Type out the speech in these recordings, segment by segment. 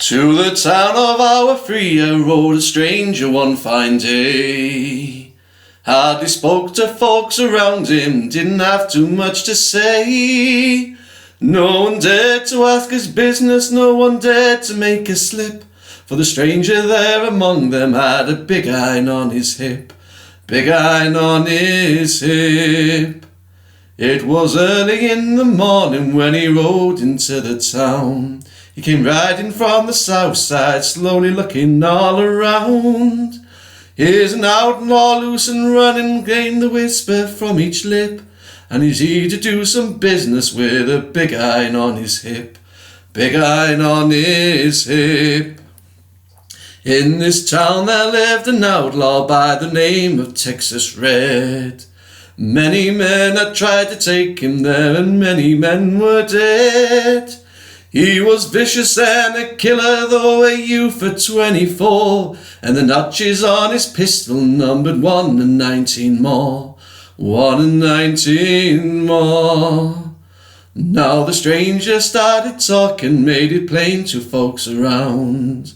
To the town of our Freya rode a stranger one fine day. Hardly spoke to folks around him, didn't have too much to say. No one dared to ask his business, no one dared to make a slip, for the stranger there among them had a big iron on his hip, big iron on his hip. It was early in the morning when he rode into the town. He came riding from the south side, slowly looking all around. Here's an outlaw loose and running, came the whisper from each lip, and he's here to do some business with a big iron on his hip, big iron on his hip. In this town there lived an outlaw by the name of Texas Red. Many men had tried to take him there, and many men were dead. He was vicious and a killer, though a youth of 24, and the notches on his pistol numbered 1 and 19 more, 1 and 19 more. Now the stranger started talking, made it plain to folks around.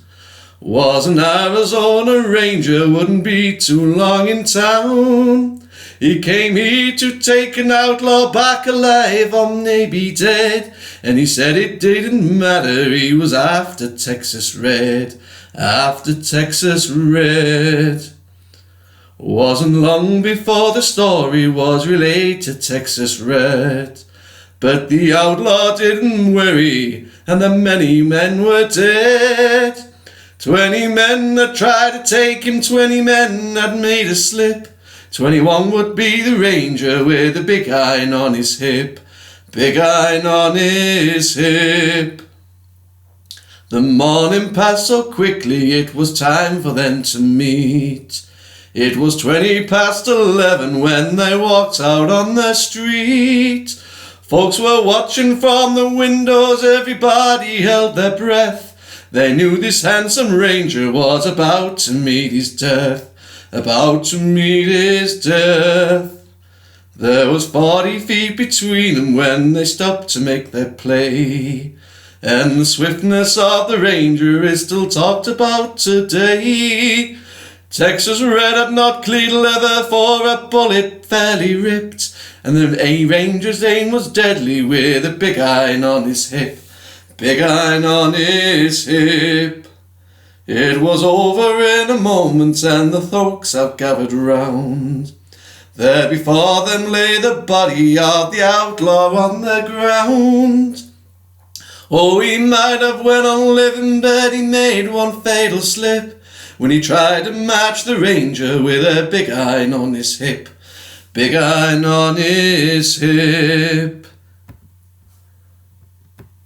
Was an Arizona ranger, wouldn't be too long in town. He came here to take an outlaw back alive or maybe dead, and he said it didn't matter, he was after Texas Red, after Texas Red. Wasn't long before the story was relayed to Texas Red, but the outlaw didn't worry, and the many men were dead. 20 men had tried to take him, 20 men had made a slip. 21 would be the ranger with a big iron on his hip, big iron on his hip. The morning passed so quickly, it was time for them to meet. It was 20 past 11 when they walked out on the street. Folks were watching from the windows, everybody held their breath. They knew this handsome ranger was about to meet his death, about to meet his death. There was 40 feet between them when they stopped to make their play, and the swiftness of the ranger is still talked about today. Texas Red had not cleared leather, for a bullet fairly ripped, and the ranger's aim was deadly with a big iron on his hip, big iron on his hip. It was over in a moment, and the folks out gathered round. There before them lay the body of the outlaw on the ground. Oh, he might have went on living, but he made one fatal slip when he tried to match the ranger with a big iron on his hip, big iron on his hip.